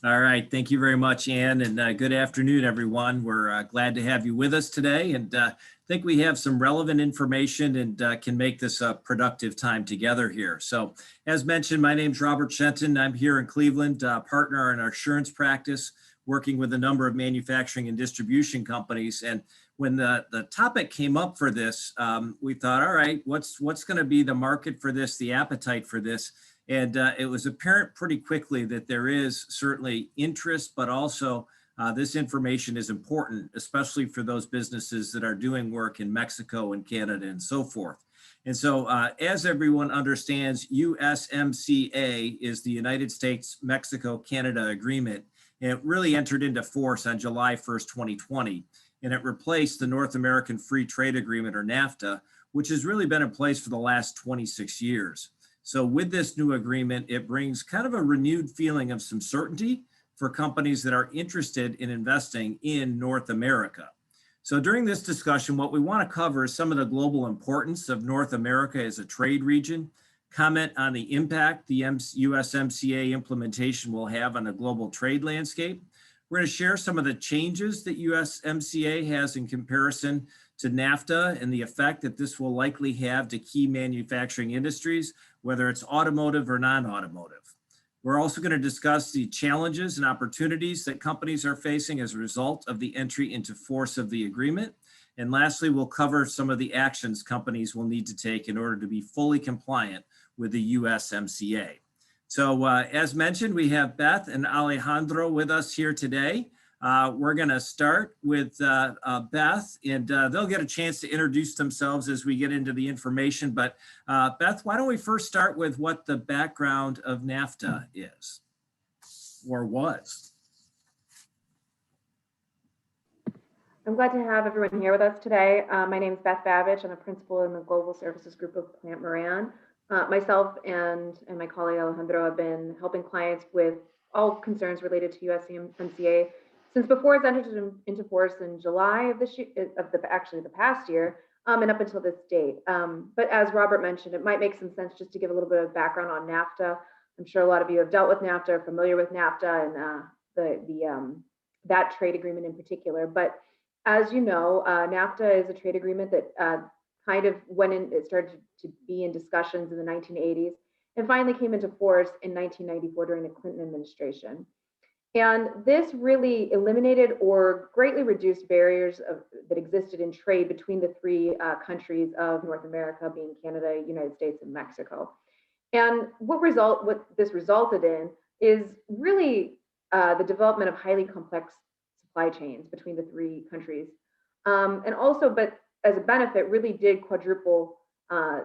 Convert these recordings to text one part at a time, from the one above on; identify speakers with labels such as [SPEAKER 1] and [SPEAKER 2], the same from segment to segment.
[SPEAKER 1] All right. Thank you very much, Ann, and good afternoon, everyone. We're glad to have you with us today, and think we have some relevant information and can make this a productive time together here. So, as mentioned, my name's Robert Shenton. I'm here in Cleveland, partner in our assurance practice, working with a number of manufacturing and distribution companies. And when the topic came up for this, we thought, all right, what's going to be the market for this, the appetite for this? And it was apparent pretty quickly that there is certainly interest, but also this information is important, especially for those businesses that are doing work in Mexico and Canada and so forth. And so as everyone understands, USMCA is the United States-Mexico-Canada Agreement, and it really entered into force on July 1st, 2020. And it replaced the North American Free Trade Agreement, or NAFTA, which has really been in place for the last 26 years. So with this new agreement, it brings kind of a renewed feeling of some certainty for companies that are interested in investing in North America. So during this discussion, what we want to cover is some of the global importance of North America as a trade region, comment on the impact the USMCA implementation will have on the global trade landscape. We're going to share some of the changes that USMCA has in comparison to NAFTA and the effect that this will likely have to key manufacturing industries, whether it's automotive or non-automotive. We're also going to discuss the challenges and opportunities that companies are facing as a result of the entry into force of the agreement. And lastly, we'll cover some of the actions companies will need to take in order to be fully compliant with the USMCA. So as mentioned, we have Beth and Alejandro with us here today. We're going to start with Beth, and they'll get a chance to introduce themselves as we get into the information. But Beth, why don't we first start with what the background of NAFTA is, or was?
[SPEAKER 2] I'm glad to have everyone here with us today. My name is Beth Babbage. I'm a principal in the Global Services Group of Plante Moran. Myself and my colleague Alejandro have been helping clients with all concerns related to USMCA since before it's entered into force in July of this year, actually the past year, and up until this date. But as Robert mentioned, it might make some sense just to give a little bit of background on NAFTA. I'm sure a lot of you have dealt with NAFTA, are familiar with NAFTA and that trade agreement in particular. But as you know, NAFTA is a trade agreement that kind of it started to be in discussions in the 1980s and finally came into force in 1994 during the Clinton administration. And this really eliminated or greatly reduced barriers that existed in trade between the three countries of North America, being Canada, United States, and Mexico. And what this resulted in is really the development of highly complex supply chains between the three countries. And also, but as a benefit, really did quadruple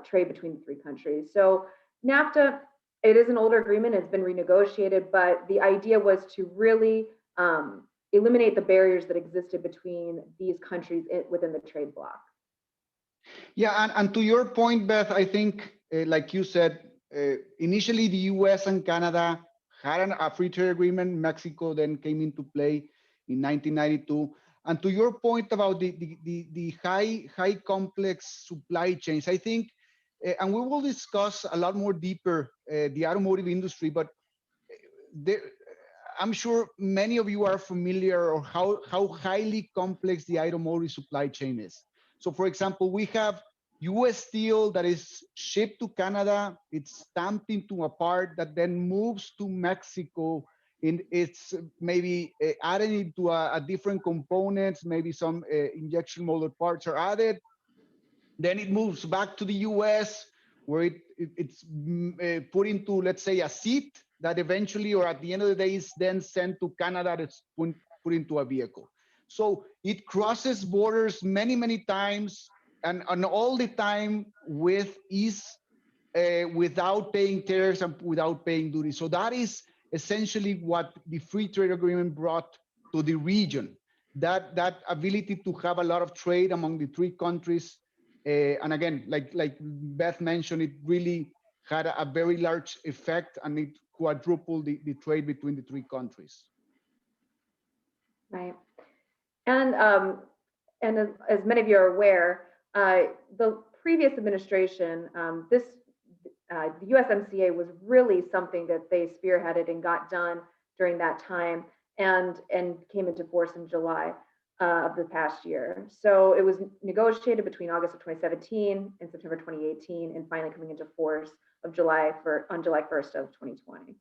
[SPEAKER 2] trade between the three countries. So NAFTA, it is an older agreement, it's been renegotiated, but the idea was to really eliminate the barriers that existed between these countries within the trade bloc.
[SPEAKER 3] Yeah, and to your point, Beth, I think, like you said, initially the US and Canada had a free trade agreement. Mexico then came into play in 1992. And to your point about the high complex supply chains, I think, and we will discuss a lot more deeper the automotive industry, but I'm sure many of you are familiar or how highly complex the automotive supply chain is. So for example, we have US steel that is shipped to Canada, it's stamped into a part that then moves to Mexico. It's maybe added into a different components, maybe some injection molded parts are added. Then it moves back to the US where it's put into, let's say, a seat that eventually, or at the end of the day, is then sent to Canada that's put into a vehicle. So it crosses borders many, many times and all the time with ease, without paying tariffs and without paying duties. So that is essentially what the free trade agreement brought to the region, that ability to have a lot of trade among the three countries. And again, like Beth mentioned, it really had a very large effect, and it quadrupled the trade between the three countries.
[SPEAKER 2] Right. And as many of you are aware, the previous administration, the USMCA was really something that they spearheaded and got done during that time and came into force in July of the past year. So it was negotiated between August of 2017 and September 2018, and finally coming into force of on July 1st of 2020.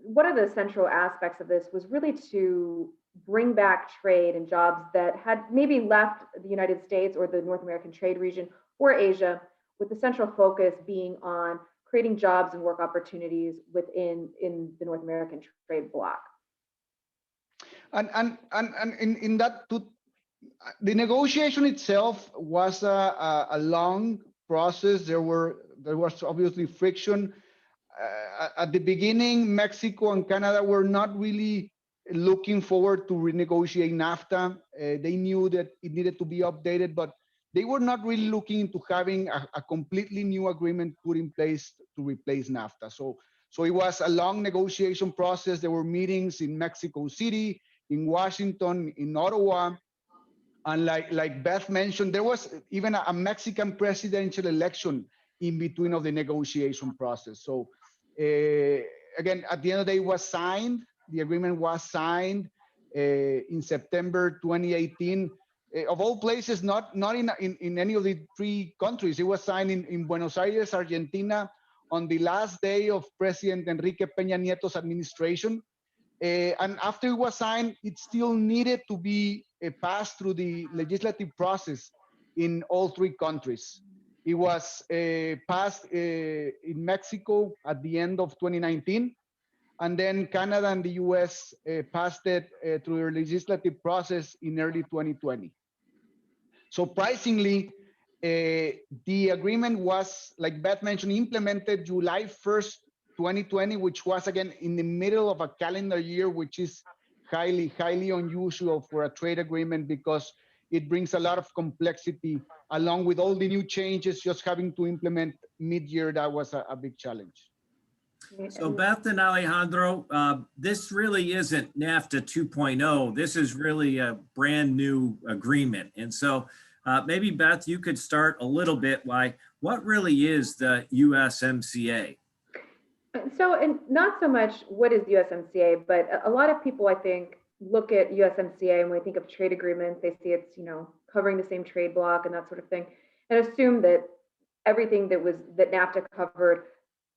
[SPEAKER 2] One of the central aspects of this was really to bring back trade and jobs that had maybe left the United States or the North American trade region or Asia, with the central focus being on creating jobs and work opportunities in the North American trade bloc.
[SPEAKER 3] And in that, the negotiation itself was a long process. There was obviously friction. At the beginning, Mexico and Canada were not really looking forward to renegotiate NAFTA. They knew that it needed to be updated, but they were not really looking into having a completely new agreement put in place to replace NAFTA. So it was a long negotiation process. There were meetings in Mexico City, in Washington, in Ottawa. And like Beth mentioned, there was even a Mexican presidential election in between of the negotiation process. So again, at the end of the day, it was signed. The agreement was signed in September 2018. Of all places, not in any of the three countries. It was signed in Buenos Aires, Argentina, on the last day of President Enrique Peña Nieto's administration. And after it was signed, it still needed to be passed through the legislative process in all three countries. It was passed in Mexico at the end of 2019, and then Canada and the US passed it through their legislative process in early 2020. Surprisingly, the agreement was, like Beth mentioned, implemented July 1st, 2020, which was again in the middle of a calendar year, which is highly unusual for a trade agreement because it brings a lot of complexity along with all the new changes. Just having to implement mid-year, that was a big challenge.
[SPEAKER 1] So Beth and Alejandro, this really isn't NAFTA 2.0. This is really a brand new agreement. And so maybe Beth, you could start a little bit like, what really is the USMCA?
[SPEAKER 2] So, and not so much what is USMCA, but a lot of people, I think, look at USMCA and when they think of trade agreements, they see it's, covering the same trade bloc and that sort of thing, and assume that everything that NAFTA covered,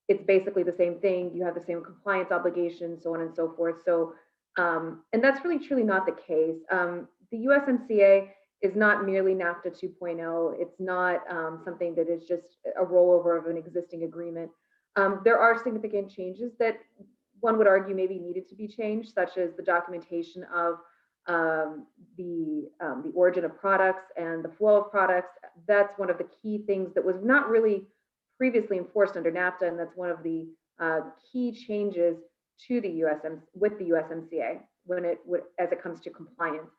[SPEAKER 2] it's basically the same thing. You have the same compliance obligations, so on and so forth. So, and that's really truly not the case. The USMCA is not merely NAFTA 2.0. It's not something that is just a rollover of an existing agreement. There are significant changes that one would argue maybe needed to be changed, such as the documentation of the origin of products and the flow of products. That's one of the key things that was not really previously enforced under NAFTA, and that's one of the key changes to the USMCA as it comes to compliance.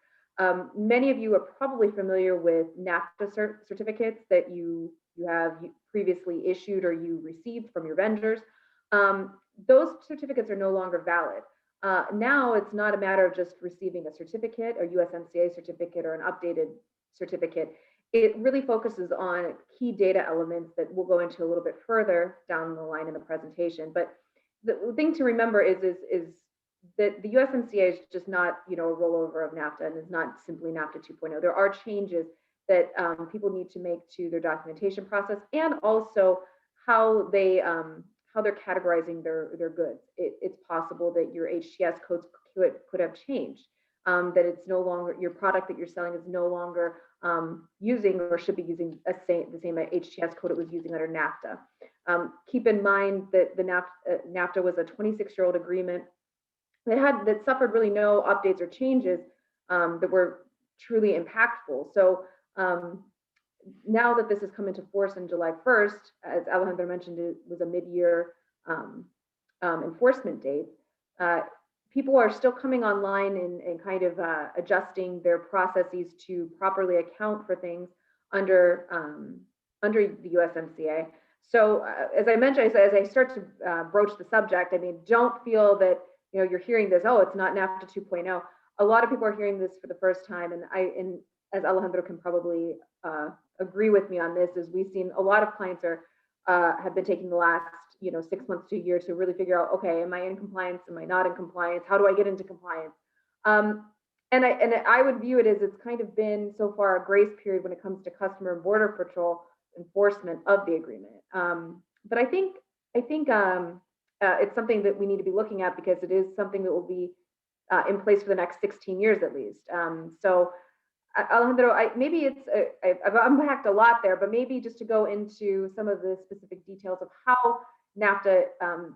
[SPEAKER 2] Many of you are probably familiar with Nafta certificates that you have previously issued or you received from your vendors. Those certificates are no longer valid. Now it's not a matter of just receiving a certificate, a USMCA certificate or an updated certificate. It really focuses on key data elements that we'll go into a little bit further down the line in the presentation. But the thing to remember is that the USMCA is just not, a rollover of NAFTA, and is not simply NAFTA 2.0. There are changes that people need to make to their documentation process, and also how they're categorizing their goods. It's possible that your HTS codes could have changed, that it's no longer, your product that you're selling is no longer using or should be using the same HTS code it was using under NAFTA. Keep in mind that the NAFTA was a 26-year-old agreement that suffered really no updates or changes that were truly impactful. So now that this has come into force on July 1st, as Alejandro mentioned, it was a mid-year enforcement date. People are still coming online and kind of adjusting their processes to properly account for things under the USMCA. So as I mentioned, as I start to broach the subject, don't feel that you're hearing this, oh, it's not NAFTA 2.0. A lot of people are hearing this for the first time, and as Alejandro can probably agree with me on this, is we've seen a lot of clients have been taking the last 6 months to a year to really figure out, okay, am I in compliance? Am I not in compliance? How do I get into compliance? And I would view it as it's kind of been so far a grace period when it comes to Customer and Border Patrol enforcement of the agreement. But I think it's something that we need to be looking at because it is something that will be in place for the next 16 years at least. So Alejandro, maybe I've unpacked a lot there, but maybe just to go into some of the specific details of how NAFTA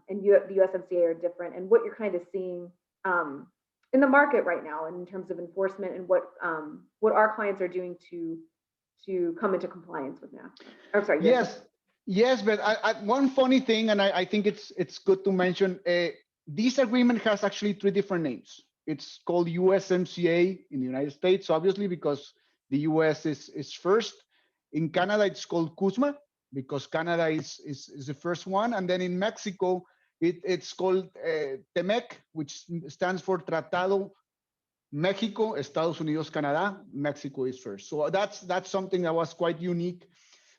[SPEAKER 2] and the USMCA are different and what you're kind of seeing in the market right now in terms of enforcement and what our clients are doing to come into compliance with NAFTA. I'm sorry.
[SPEAKER 3] Yes, but one funny thing, and I think it's good to mention, this agreement has actually 3 different names. It's called USMCA in the United States, obviously, because the US is first. In Canada, it's called Usmca, because Canada is the first one. And then in Mexico, it's called TEMEC, which stands for Tratado México, Estados Unidos, Canada. Mexico is first. So that's something that was quite unique.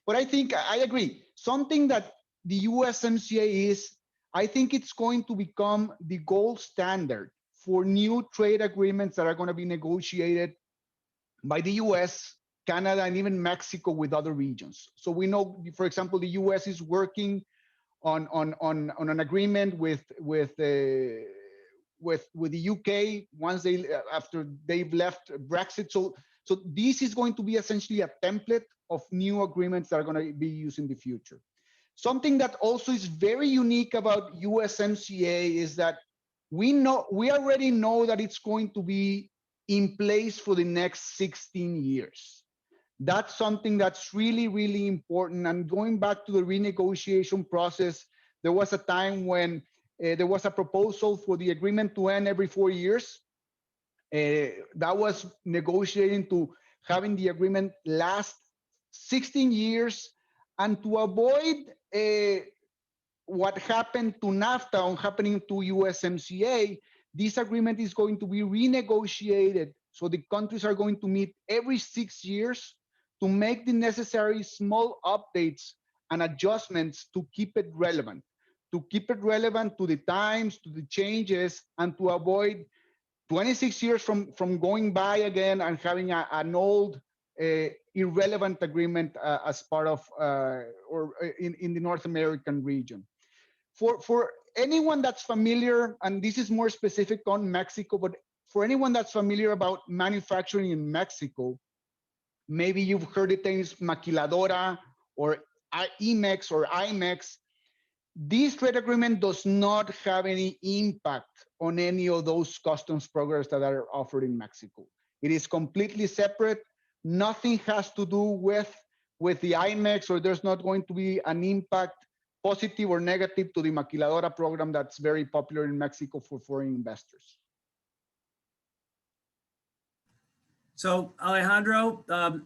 [SPEAKER 3] But I think I agree. Something that the USMCA is, I think it's going to become the gold standard for new trade agreements that are going to be negotiated by the US, Canada, and even Mexico with other regions. So we know, for example, the US is working on an agreement with the UK once after they've left Brexit. So this is going to be essentially a template of new agreements that are going to be used in the future. Something that also is very unique about USMCA is that we already know that it's going to be in place for the next 16 years. That's something that's really, really important. And going back to the renegotiation process, there was a time when there was a proposal for the agreement to end every 4 years. That was negotiating to having the agreement last 16 years, and to avoid what happened to NAFTA on happening to USMCA, this agreement is going to be renegotiated. So the countries are going to meet every 6 years to make the necessary small updates and adjustments to keep it relevant, to the times, to the changes, and to avoid 26 years from going by again and having an old irrelevant agreement as part of or in the North American region. For anyone that's familiar, and this is more specific on Mexico, but for anyone that's familiar about manufacturing in Mexico, maybe you've heard the names maquiladora or IMEX or IMEX. This trade agreement does not have any impact on any of those customs programs that are offered in Mexico. It is completely separate. Nothing has to do with the IMEX, or there's not going to be an impact, positive or negative, to the maquiladora program that's very popular in Mexico for foreign investors.
[SPEAKER 1] So Alejandro,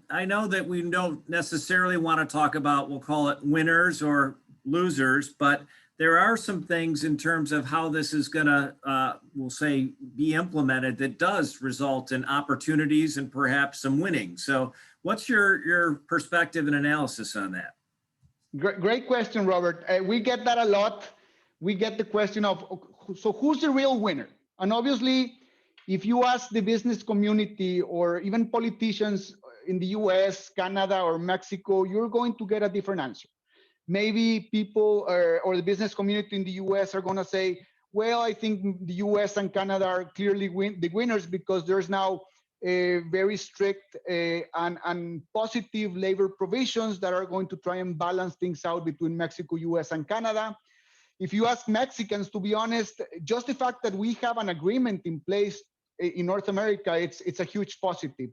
[SPEAKER 1] I know that we don't necessarily want to talk about, we'll call it winners or losers, but there are some things in terms of how this is going to, we'll say, be implemented that does result in opportunities and perhaps some winning. So what's your perspective and analysis on that?
[SPEAKER 3] Great question, Robert. We get that a lot. We get the question of, so who's the real winner? And obviously, if you ask the business community or even politicians in the US, Canada, or Mexico, you're going to get a different answer. Maybe people or the business community in the US are going to say, well, I think the US and Canada are clearly the winners because there's now very strict and positive labor provisions that are going to try and balance things out between Mexico, US, and Canada. If you ask Mexicans, to be honest, just the fact that we have an agreement in place in North America, it's a huge positive.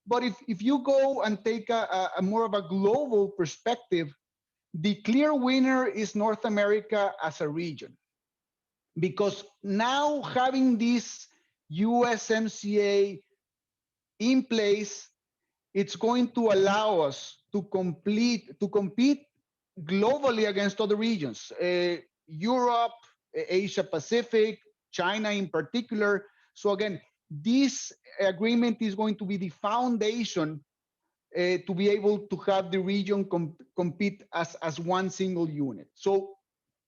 [SPEAKER 3] But if you go and take a more of a global perspective, the clear winner is North America as a region. Because now having this USMCA in place, it's going to allow us to compete globally against other regions. Europe, Asia Pacific, China in particular. So again, this agreement is going to be the foundation to be able to have the region compete as one single unit. So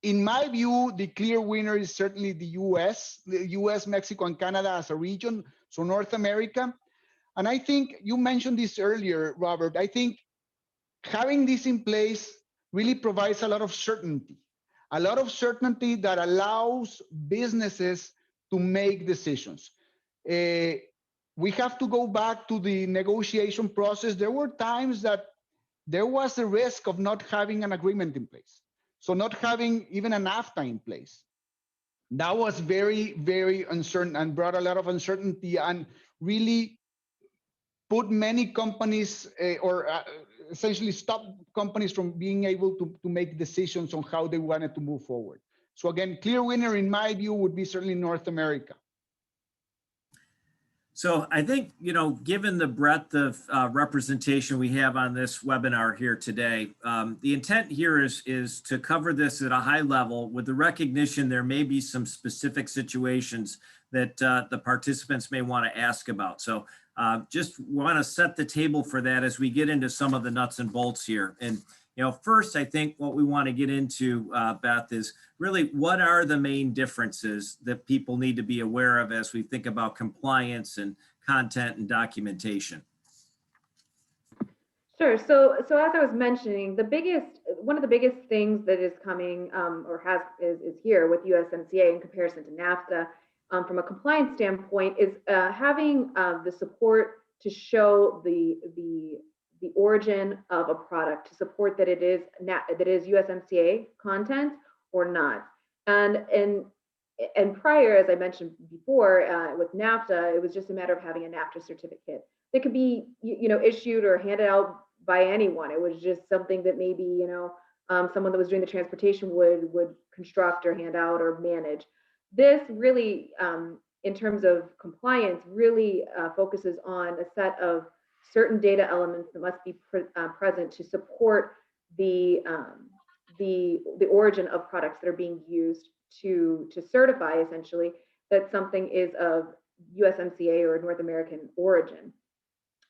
[SPEAKER 3] In my view, the clear winner is certainly the US, Mexico, and Canada as a region, so North America. And I think you mentioned this earlier, Robert. I think having this in place really provides a lot of certainty that allows businesses to make decisions. We have to go back to the negotiation process. There were times that there was a risk of not having an agreement in place. So not having even a NAFTA in place. That was very, very uncertain and brought a lot of uncertainty and really put many companies essentially stop companies from being able to make decisions on how they wanted to move forward. So again, clear winner in my view would be certainly North America.
[SPEAKER 1] So I think, given the breadth of representation we have on this webinar here today, the intent here is to cover this at a high level with the recognition there may be some specific situations that the participants may want to ask about. So just want to set the table for that as we get into some of the nuts and bolts here. And first, I think what we want to get into, Beth, is really what are the main differences that people need to be aware of as we think about compliance and content and documentation?
[SPEAKER 2] Sure. So as I was mentioning, one of the biggest things that is coming is here with USMCA in comparison to NAFTA from a compliance standpoint is having the support to show the origin of a product, to support that it is USMCA content or not. And prior, as I mentioned before, with NAFTA, it was just a matter of having a NAFTA certificate that could be issued or handed out by anyone. It was just something that maybe someone that was doing the transportation would construct or hand out or manage. This really, in terms of compliance, really focuses on a set of certain data elements that must be present to support the origin of products that are being used to certify essentially that something is of USMCA or North American origin.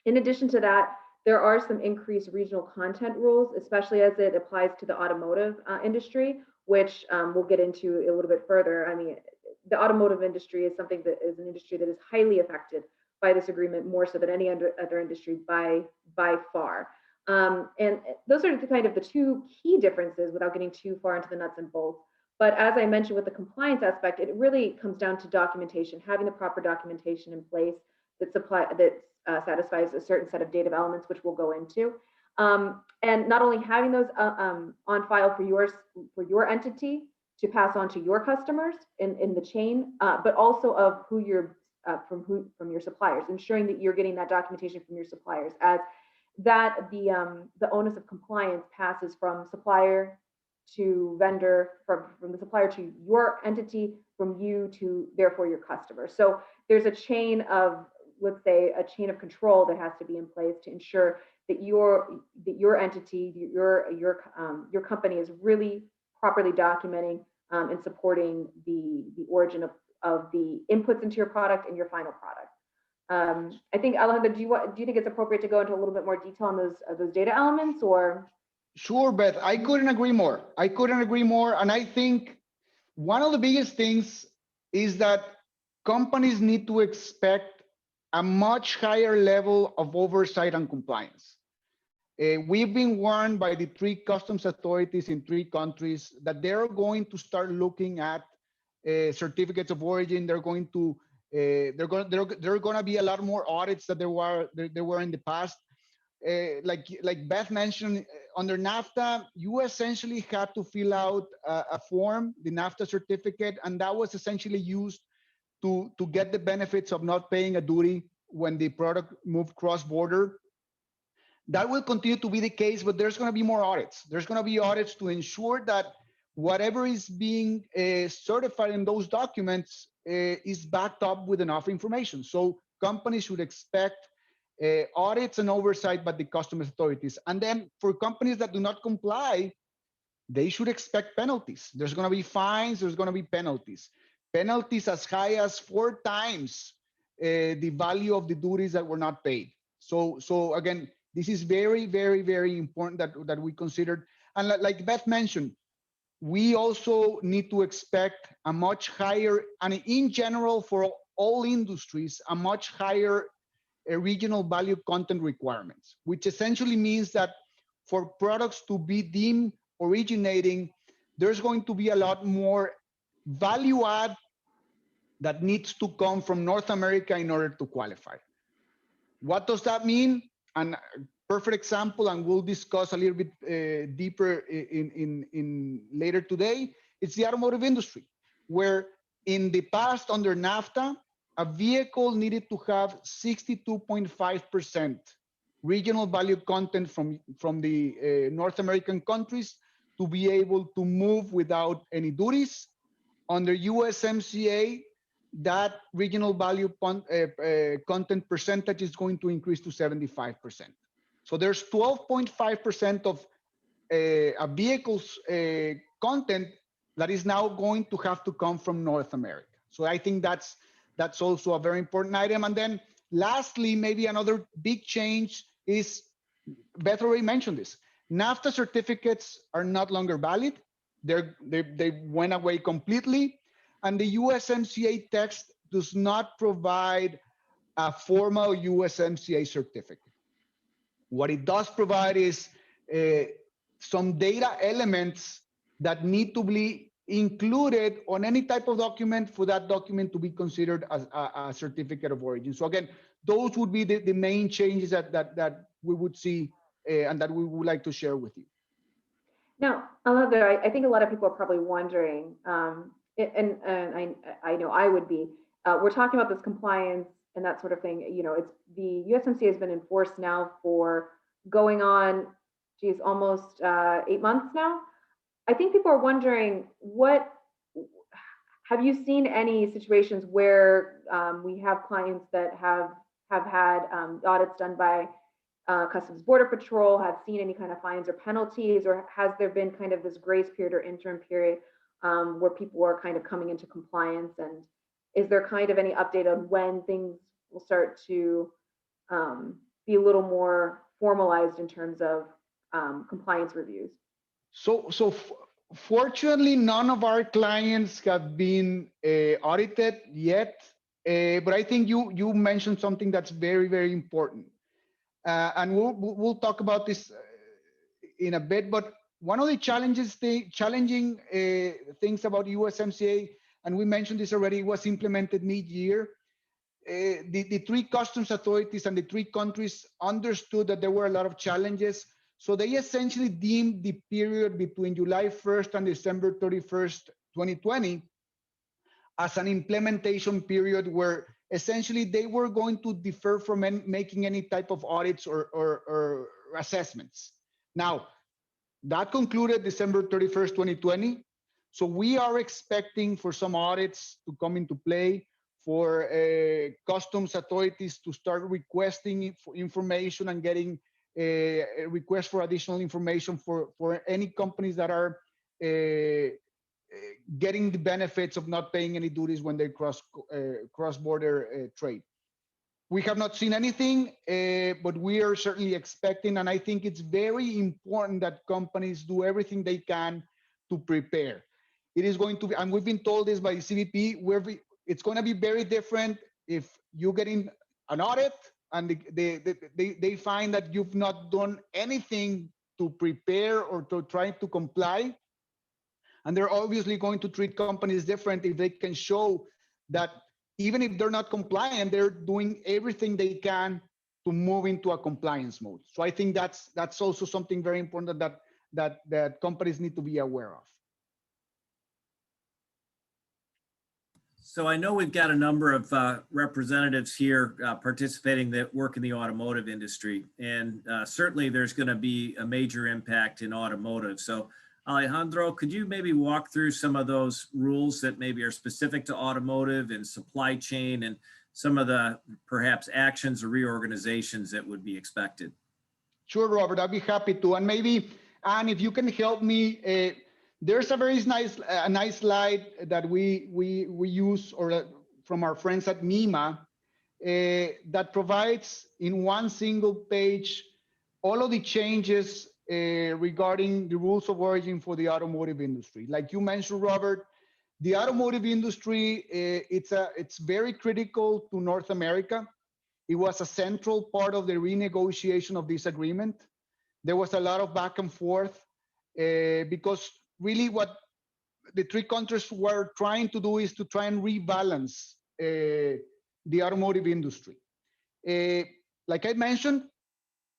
[SPEAKER 2] In addition to that, there are some increased regional content rules, especially as it applies to the automotive industry, which we'll get into a little bit further. I mean, the automotive industry is something that is an industry that is highly affected by this agreement, more so than any other industry by far. And those are the two key differences without getting too far into the nuts and bolts. But as I mentioned with the compliance aspect, it really comes down to documentation, having the proper documentation in place that satisfies a certain set of data elements, which we'll go into. And not only having those on file for your entity to pass on to your customers in the chain, but also of who you're from your suppliers, ensuring that you're getting that documentation from your suppliers, as that the onus of compliance passes from supplier to vendor, from the supplier to your entity, from you to therefore your customer. So there's a chain of, let's say, a chain of control that has to be in place to ensure that your entity, your company is really properly documenting and supporting the origin of the inputs into your product and your final product. I think, Alejandro, do you think it's appropriate to go into a little bit more detail on those data elements, or?
[SPEAKER 3] Sure, Beth. I couldn't agree more. And I think one of the biggest things is that companies need to expect a much higher level of oversight and compliance. We've been warned by the 3 customs authorities in 3 countries that they're going to start looking at certificates of origin. They're going to be a lot more audits than there were in the past. Like Beth mentioned, under NAFTA, you essentially had to fill out a form, the Nafta certificate, and that was essentially used to get the benefits of not paying a duty when the product moved cross-border. That will continue to be the case, but there's going to be more audits. There's going to be audits to ensure that whatever is being certified in those documents is backed up with enough information. So companies should expect audits and oversight by the customs authorities. And then for companies that do not comply, they should expect penalties. There's going to be fines. There's going to be penalties. Penalties as high as 4 times the value of the duties that were not paid. So again, this is very, very, very important that we considered. And like Beth mentioned, we also need to expect a much higher, and in general for all industries, a much higher regional value content requirements, which essentially means that for products to be deemed originating, there's going to be a lot more value add that needs to come from North America in order to qualify. What does that mean? And perfect example, and we'll discuss a little bit deeper in later today, it's the automotive industry, where in the past under NAFTA, a vehicle needed to have 62.5% regional value content from the North American countries to be able to move without any duties. Under USMCA, that regional value content percentage is going to increase to 75%. So there's 12.5% of a vehicle's content that is now going to have to come from North America. So I think that's also a very important item. And then lastly, maybe another big change is, Beth already mentioned this, NAFTA certificates are not longer valid. They went away completely. And the USMCA text does not provide a formal USMCA certificate. What it does provide is some data elements that need to be included on any type of document for that document to be considered as a certificate of origin. So again, those would be the main changes that we would see and that we would like to share with you.
[SPEAKER 2] Now, Alejandro, I think a lot of people are probably wondering, and I know I would be, we're talking about this compliance and that sort of thing. You know, it's the USMCA has been enforced now for going on, geez, almost 8 months now. I think people are wondering, have you seen any situations where we have clients that have had audits done by Customs Border Patrol, have seen any kind of fines or penalties, or has there been kind of this grace period or interim period where people are kind of coming into compliance? And is there kind of any update on when things will start to be a little more formalized in terms of compliance reviews?
[SPEAKER 3] So fortunately, none of our clients have been audited yet. But I think you mentioned something that's very, very important. And we'll talk about this in a bit. But one of the challenging things about USMCA, and we mentioned this already, was implemented mid-year. The three customs authorities and the three countries understood that there were a lot of challenges. So they essentially deemed the period between July 1st and December 31st, 2020 as an implementation period where essentially they were going to defer from making any type of audits or assessments. Now, that concluded December 31st, 2020. So we are expecting for some audits to come into play, for customs authorities to start requesting information and getting a request for additional information for any companies that are getting the benefits of not paying any duties when they cross-border trade. We have not seen anything, but we are certainly expecting, and I think it's very important that companies do everything they can to prepare. It is going to be, and we've been told this by CBP, it's going to be very different if you get in an audit and they find that you've not done anything to prepare or to try to comply. And they're obviously going to treat companies different if they can show that even if they're not compliant, they're doing everything they can to move into a compliance mode. So I think that's also something very important that companies need to be aware of.
[SPEAKER 1] So I know we've got a number of representatives here participating that work in the automotive industry, and certainly there's going to be a major impact in automotive. So Alejandro, could you maybe walk through some of those rules that maybe are specific to automotive and supply chain and some of the perhaps actions or reorganizations that would be expected?
[SPEAKER 3] Sure, Robert, I'd be happy to. And maybe, Anne, if you can help me, there's a very nice slide that we use from our friends at NEMA that provides in one single page all of the changes regarding the rules of origin for the automotive industry. Like you mentioned, Robert, the automotive industry, it's very critical to North America. It was a central part of the renegotiation of this agreement. There was a lot of back and forth because really what the three countries were trying to do is to try and rebalance the automotive industry. Like I mentioned,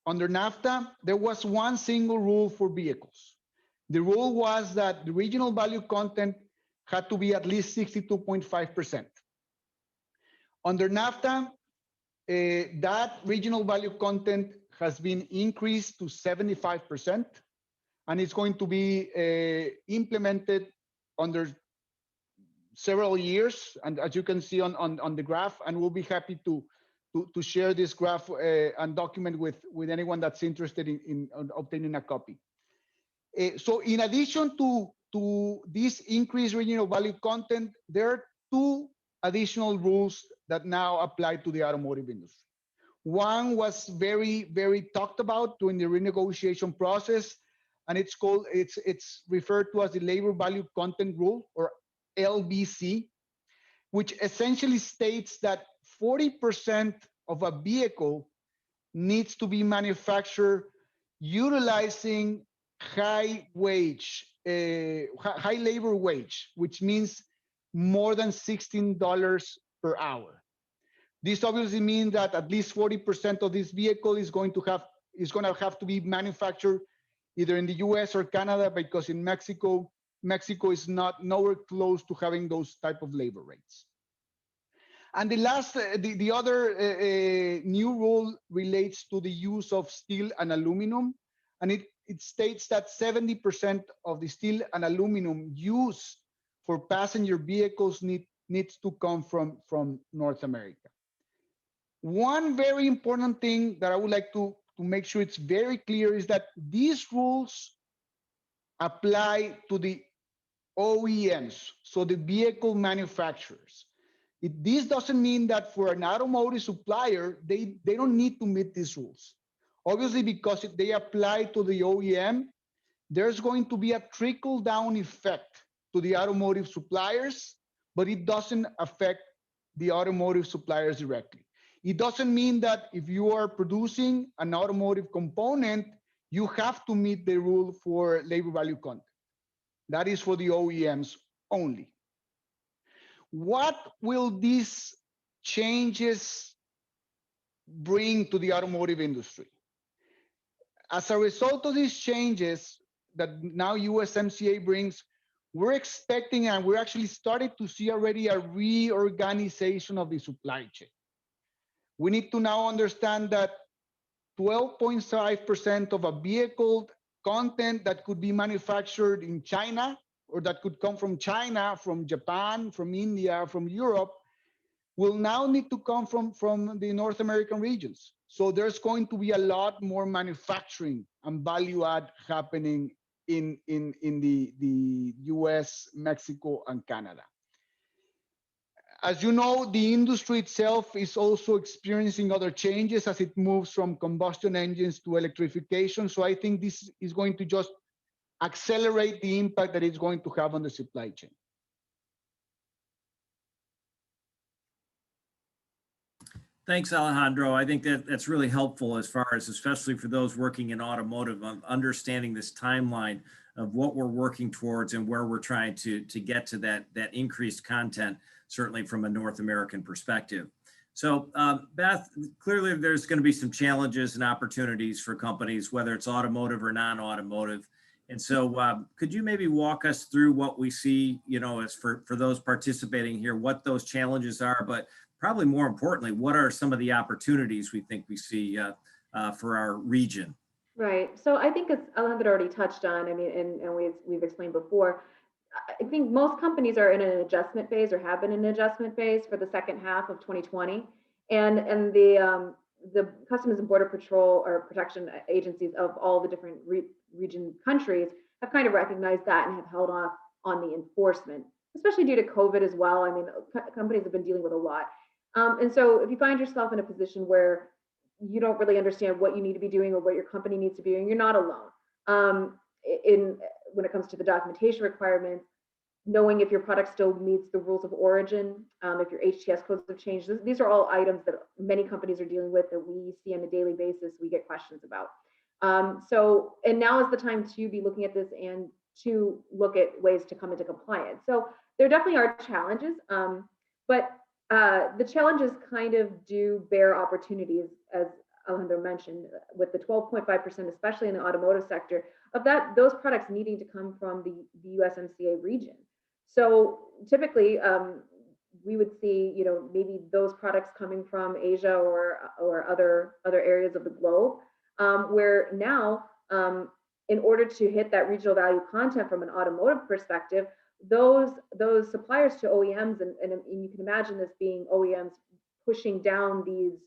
[SPEAKER 3] under NAFTA, there was one single rule for vehicles. The rule was that the regional value content had to be at least 62.5%. Under NAFTA, that regional value content has been increased to 75%, and it's going to be implemented under several years. And as you can see on the graph, and we'll be happy to share this graph and document with anyone that's interested in obtaining a copy. So in addition to this increased regional value content, there are two additional rules that now apply to the automotive industry. One was very, very talked about during the renegotiation process, and it's referred to as the labor value content rule, or LVC, which essentially states that 40% of a vehicle needs to be manufactured utilizing high labor wage, which means more than $16 per hour. This obviously means that at least 40% of this vehicle is going to have to be manufactured either in the US or Canada, because in Mexico is nowhere close to having those type of labor rates. And the other new rule relates to the use of steel and aluminum, and it states that 70% of the steel and aluminum used for passenger vehicles needs to come from North America. One very important thing that I would like to make sure it's very clear is that these rules apply to the OEMs, so the vehicle manufacturers. This doesn't mean that for an automotive supplier, they don't need to meet these rules. Obviously, because if they apply to the OEM, there's going to be a trickle-down effect to the automotive suppliers, but it doesn't affect the automotive suppliers directly. It doesn't mean that if you are producing an automotive component, you have to meet the rule for labor value content. That is for the OEMs only. What will these changes bring to the automotive industry? As a result of these changes that now USMCA brings, we're expecting, and we're actually starting to see already, a reorganization of the supply chain. We need to now understand that 12.5% of a vehicle content that could be manufactured in China, or that could come from China, from Japan, from India, from Europe, will now need to come from the North American regions. So there's going to be a lot more manufacturing and value add happening in the US, Mexico, and Canada. As you know, the industry itself is also experiencing other changes as it moves from combustion engines to electrification. So I think this is going to just accelerate the impact that it's going to have on the supply chain.
[SPEAKER 1] Thanks, Alejandro. I think that's really helpful as far as, especially for those working in automotive, understanding this timeline of what we're working towards and where we're trying to get to that increased content, certainly from a North American perspective. So Beth, clearly there's going to be some challenges and opportunities for companies, whether it's automotive or non-automotive. And so could you maybe walk us through what we see, as for those participating here, what those challenges are, but probably more importantly, what are some of the opportunities we think we see for our region?
[SPEAKER 2] Right. So I think, as Alejandro already touched on, I mean, and we've explained before, I think most companies are in an adjustment phase, or have been in an adjustment phase for the second half of 2020. And the Customs and Border Patrol or protection agencies of all the different region countries have kind of recognized that and have held off on the enforcement, especially due to COVID as well. I mean, companies have been dealing with a lot. And so if you find yourself in a position where you don't really understand what you need to be doing or what your company needs to be doing, you're not alone. In when it comes to the documentation requirements, knowing if your product still meets the rules of origin, if your HTS codes have changed. These are all items that many companies are dealing with that we see on a daily basis, we get questions about. And now is the time to be looking at this and to look at ways to come into compliance. So there definitely are challenges, but the challenges kind of do bear opportunities, as Alejandro mentioned, with the 12.5%, especially in the automotive sector, of that, those products needing to come from the USMCA region. So typically, we would see, maybe those products coming from Asia or other areas of the globe, where now, in order to hit that regional value content from an automotive perspective, those suppliers to OEMs, and you can imagine this being OEMs pushing down these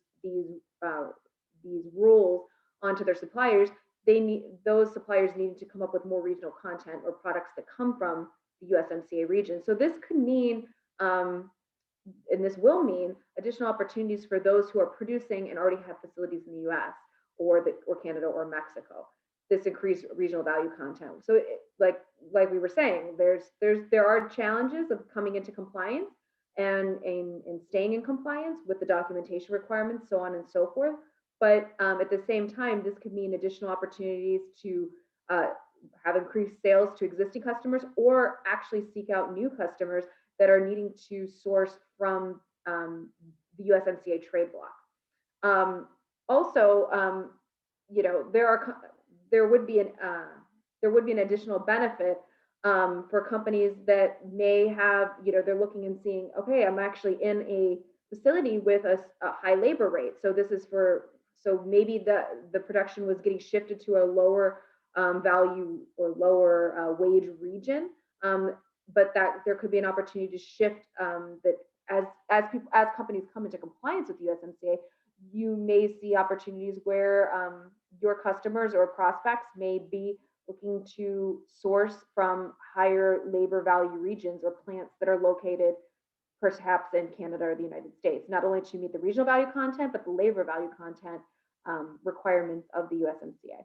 [SPEAKER 2] rules onto their suppliers. Those suppliers needed to come up with more regional content or products that come from the USMCA region. So this could mean, and this will mean, additional opportunities for those who are producing and already have facilities in the US or Canada or Mexico. This increased regional value content. So like we were saying, there are challenges of coming into compliance and staying in compliance with the documentation requirements, so on and so forth. But at the same time, this could mean additional opportunities to have increased sales to existing customers, or actually seek out new customers that are needing to source from the USMCA trade bloc. Also, there would be an additional benefit for companies that may have, they're looking and seeing, okay, I'm actually in a facility with a high labor rate. So maybe the production was getting shifted to a lower value or lower wage region, but that there could be an opportunity to shift that as companies come into compliance with USMCA, you may see opportunities where your customers or prospects may be looking to source from higher labor value regions or plants that are located perhaps in Canada or the United States, not only to meet the regional value content, but the labor value content requirements of the USMCA.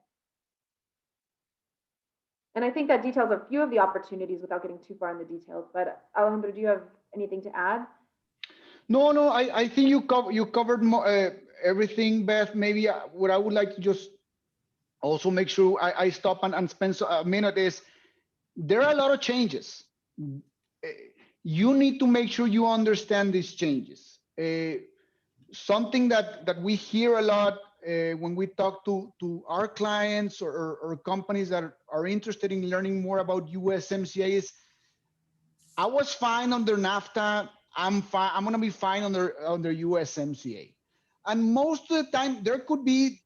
[SPEAKER 2] And I think that details a few of the opportunities without getting too far in the details. But Alejandro, do you have anything to add?
[SPEAKER 3] No, I think you covered everything, Beth. Maybe what I would like to just also make sure I stop and spend a minute is, there are a lot of changes. You need to make sure you understand these changes. Something that we hear a lot when we talk to our clients or companies that are interested in learning more about USMCA is, I was fine under NAFTA, I'm fine, I'm gonna be fine under USMCA. And most of the time, there could be,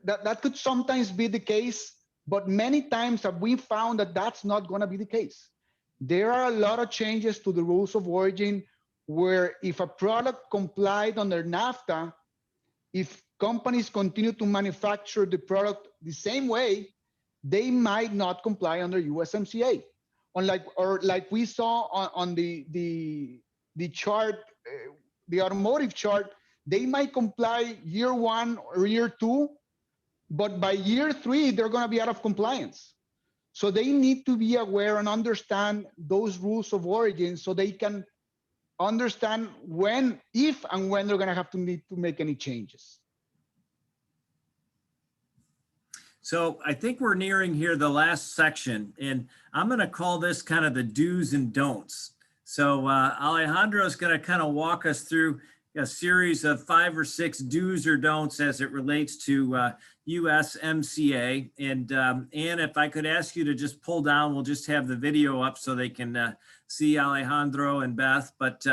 [SPEAKER 3] that could sometimes be the case, but many times have we found that that's not gonna be the case. There are a lot of changes to the rules of origin, where if a product complied under NAFTA, if companies continue to manufacture the product the same way, they might not comply under USMCA. Like we saw on the chart, the automotive chart, they might comply year 1 or year 2, but by year 3, they're gonna be out of compliance. So they need to be aware and understand those rules of origin so they can understand if and when they're gonna have to need to make any changes.
[SPEAKER 1] So I think we're nearing here the last section, and I'm going to call this kind of the do's and don'ts. So Alejandro is going to kind of walk us through a series of 5 or 6 do's or don'ts as it relates to USMCA. And Anne, if I could ask you to just pull down, we'll just have the video up so they can see Alejandro and Beth. But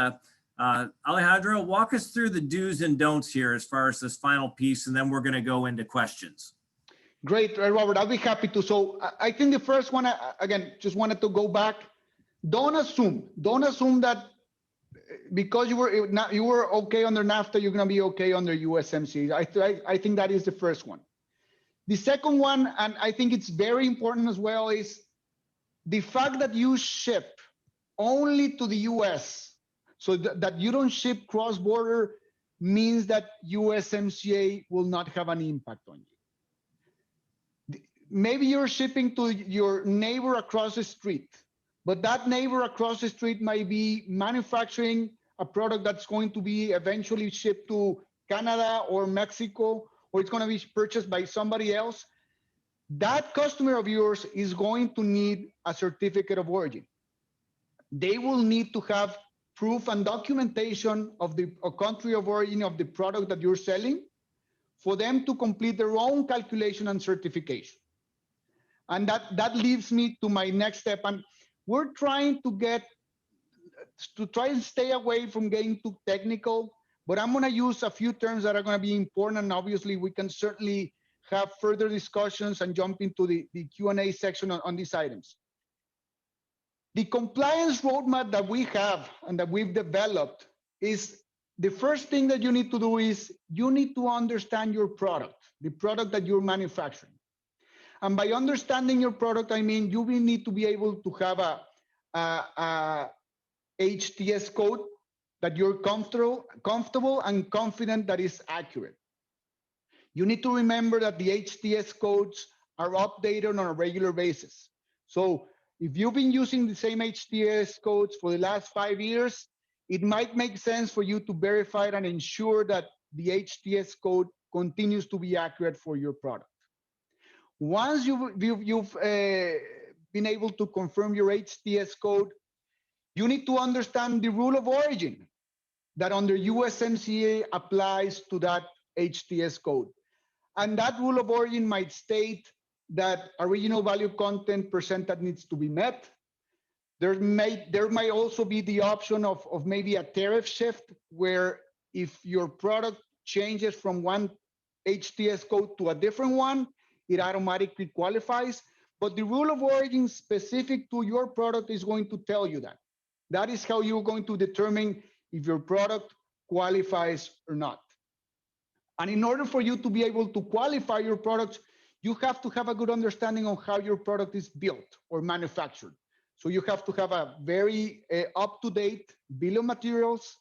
[SPEAKER 1] Alejandro, walk us through the do's and don'ts here as far as this final piece, and then we're going to go into questions.
[SPEAKER 3] Great, Robert, I'll be happy to. So I think the first one, again, just wanted to go back. Don't assume that because you were okay under NAFTA, you're gonna be okay under USMCA. I think that is the first one. The second one, and I think it's very important as well, is the fact that you ship only to the US, so that you don't ship cross-border, means that USMCA will not have an impact on you. maybe you're shipping to your neighbor across the street, but that neighbor across the street might be manufacturing a product that's going to be eventually shipped to Canada or Mexico, or it's going to be purchased by somebody else. That customer of yours is going to need a certificate of origin. They will need to have proof and documentation of the country of origin of the product that you're selling for them to complete their own calculation and certification. And that leads me to my next step. And we're trying to try and stay away from getting too technical, but I'm going to use a few terms that are going to be important. And obviously, we can certainly have further discussions and jump into the Q&A section on these items. The compliance roadmap that we have and that we've developed is the first thing that you need to do is you need to understand your product, the product that you're manufacturing. And by understanding your product, I mean you will need to be able to have a HTS code that you're comfortable and confident that is accurate. You need to remember that the HTS codes are updated on a regular basis. So if you've been using the same HTS codes for the last 5 years, it might make sense for you to verify and ensure that the HTS code continues to be accurate for your product. Once you've been able to confirm your HTS code, you need to understand the rule of origin that under USMCA applies to that HTS code. And that rule of origin might state that original value content percentage needs to be met. There might also be the option of maybe a tariff shift, where if your product changes from one HTS code to a different one, it automatically qualifies. But the rule of origin specific to your product is going to tell you that. That is how you're going to determine if your product qualifies or not. And in order for you to be able to qualify your products, you have to have a good understanding of how your product is built or manufactured. So you have to have a very up-to-date bill of materials,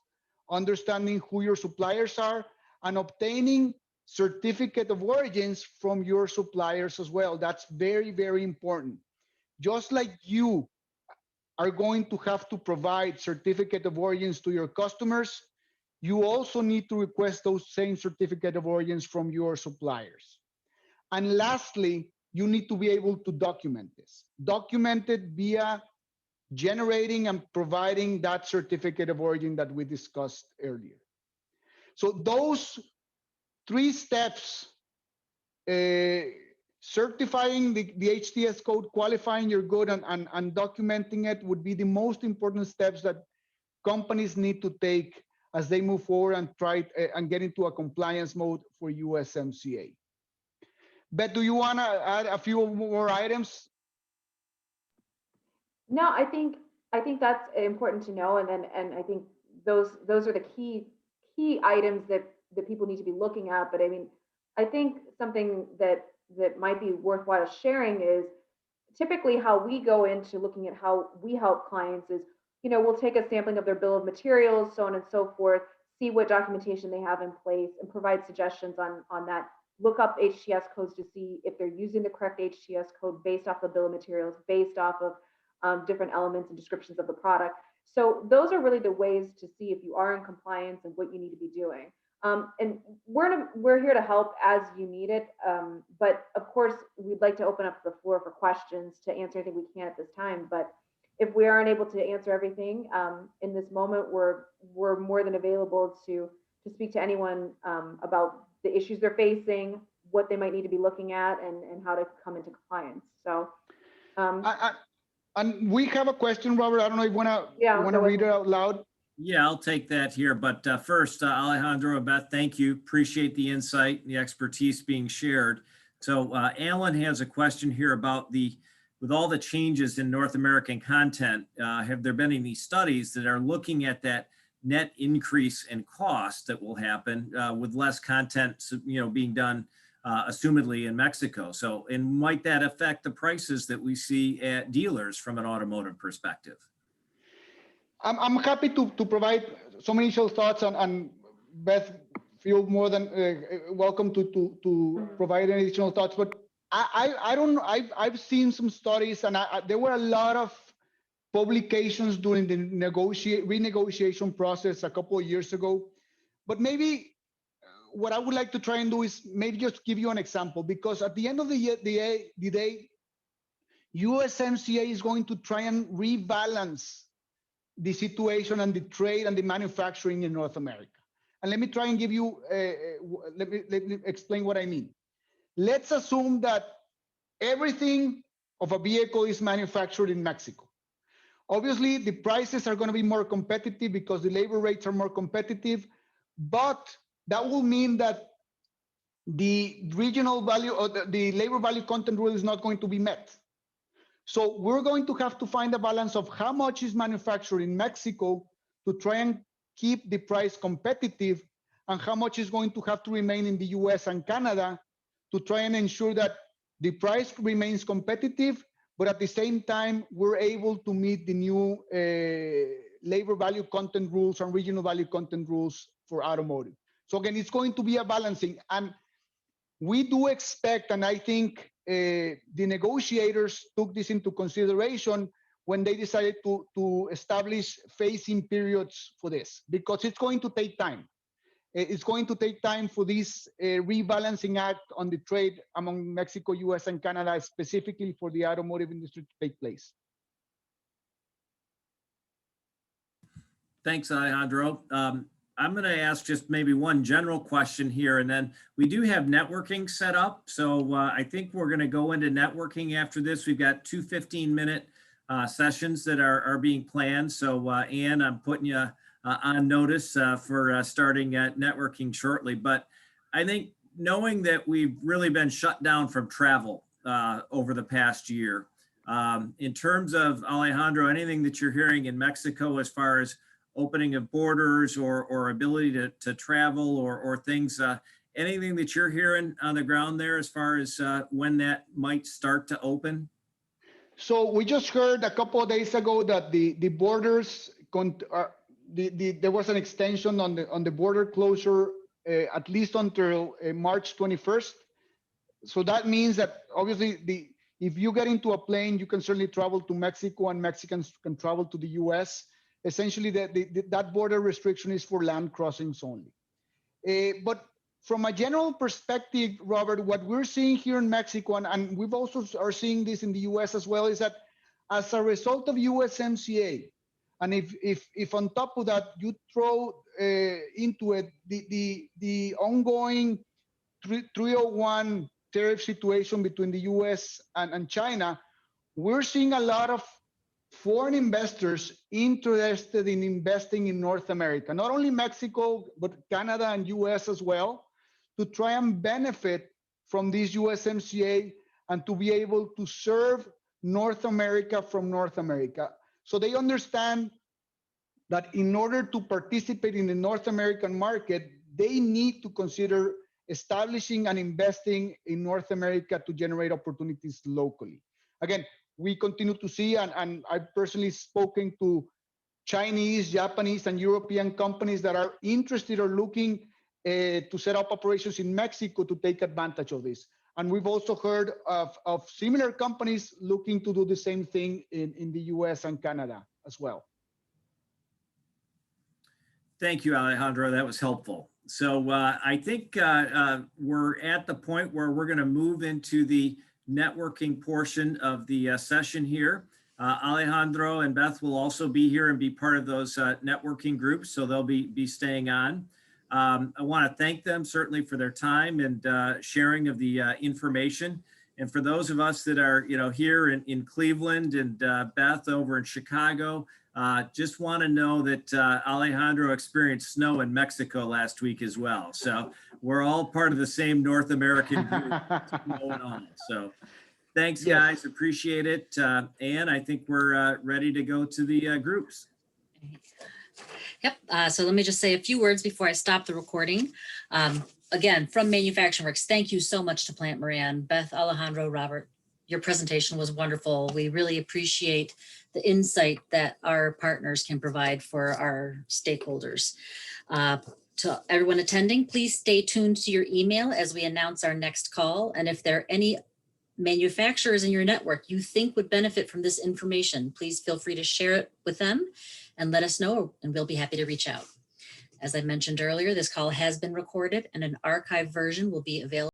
[SPEAKER 3] understanding who your suppliers are, and obtaining certificate of origins from your suppliers as well. That's very, very important. Just like you are going to have to provide certificate of origins to your customers, you also need to request those same certificate of origins from your suppliers. And lastly, you need to be able to document this. Document it via generating and providing that certificate of origin that we discussed earlier. So those 3 steps, certifying the HTS code, qualifying your good, and documenting it would be the most important steps that companies need to take as they move forward and try and get into a compliance mode for USMCA. Beth, do you want to add a few more items?
[SPEAKER 2] No, I think that's important to know, and I think those are the key items that people need to be looking at. But I mean, I think something that might be worthwhile sharing is typically how we go into looking at how we help clients is, we'll take a sampling of their bill of materials, so on and so forth, see what documentation they have in place, and provide suggestions on that. Look up HTS codes to see if they're using the correct HTS code based off the bill of materials, based off of different elements and descriptions of the product. So those are really the ways to see if you are in compliance and what you need to be doing. And we're here to help as you need it. But of course, we'd like to open up the floor for questions to answer anything we can at this time. But if we aren't able to answer everything in this moment, we're more than available to speak to anyone about the issues they're facing, what they might need to be looking at, and how to come into compliance. So.
[SPEAKER 3] And we have a question, Robert. I don't know if you want to read it out loud.
[SPEAKER 1] Yeah, I'll take that here. But first, Alejandro and Beth, thank you. Appreciate the insight and the expertise being shared. So Alan has a question here about with all the changes in North American content, have there been any studies that are looking at that net increase in cost that will happen with less content, being done assumedly in Mexico? So, and might that affect the prices that we see at dealers from an automotive perspective?
[SPEAKER 3] I'm happy to provide some initial thoughts, and Beth, feel more than welcome to provide any additional thoughts. But I don't know. I've seen some studies, and there were a lot of publications during the renegotiation process a couple of years ago. But maybe what I would like to try and do is maybe just give you an example, because at the end of the day, USMCA is going to try and rebalance the situation and the trade and the manufacturing in North America. And let me try and give you, let me explain what I mean. Let's assume that everything of a vehicle is manufactured in Mexico. Obviously, the prices are going to be more competitive because the labor rates are more competitive, but that will mean that the regional value or the labor value content rule is not going to be met. So we're going to have to find a balance of how much is manufactured in Mexico to try and keep the price competitive, and how much is going to have to remain in the US and Canada to try and ensure that the price remains competitive, but at the same time, we're able to meet the new labor value content rules and regional value content rules for automotive. So again, it's going to be a balancing. And we do expect, and I think the negotiators took this into consideration when they decided to establish phasing periods for this, because it's going to take time. It's going to take time for this rebalancing act on the trade among Mexico, US, and Canada, specifically for the automotive industry, to take place.
[SPEAKER 1] Thanks, Alejandro. I'm going to ask just maybe one general question here, and then we do have networking set up. So I think we're going to go into networking after this. We've got two 15-minute sessions that are being planned. So Ann, I'm putting you on notice for starting networking shortly. But I think knowing that we've really been shut down from travel over the past year, in terms of, Alejandro, anything that you're hearing in Mexico as far as opening of borders or ability to travel or things, anything that you're hearing on the ground there as far as when that might start to open?
[SPEAKER 3] So we just heard a couple of days ago that the borders, there was an extension on the border closure at least until March 21st. So that means that obviously if you get into a plane, you can certainly travel to Mexico, and Mexicans can travel to the US. Essentially, that border restriction is for land crossings only. But from a general perspective, Robert, what we're seeing here in Mexico, and we've also are seeing this in the US as well, is that as a result of USMCA, and if on top of that you throw into it the ongoing 301 tariff situation between the US and China, we're seeing a lot of foreign investors interested in investing in North America, not only Mexico, but Canada and US as well, to try and benefit from this USMCA and to be able to serve North America from North America. So they understand that in order to participate in the North American market, they need to consider establishing and investing in North America to generate opportunities locally. Again, we continue to see, and I've personally spoken to Chinese, Japanese, and European companies that are interested or looking to set up operations in Mexico to take advantage of this. And we've also heard of similar companies looking to do the same thing in the US and Canada as well.
[SPEAKER 1] Thank you, Alejandro. That was helpful. So I think we're at the point where we're going to move into the networking portion of the session here. Alejandro and Beth will also be here and be part of those networking groups, so they'll be staying on. I want to thank them certainly for their time and sharing of the information. And for those of us that are here in Cleveland and Beth over in Chicago, just want to know that Alejandro experienced snow in Mexico last week as well. So we're all part of the same North American group going on. So thanks, guys. Appreciate it. Ann, I think we're ready to go to the groups.
[SPEAKER 4] Yep. So let me just say a few words before I stop the recording. Again, from Manufacturing Works, thank you so much to Plante Moran, Beth, Alejandro, Robert. Your presentation was wonderful. We really appreciate the insight that our partners can provide for our stakeholders. To everyone attending, please stay tuned to your email as we announce our next call. And if there are any manufacturers in your network you think would benefit from this information, please feel free to share it with them and let us know, and we'll be happy to reach out. As I mentioned earlier, this call has been recorded and an archived version will be available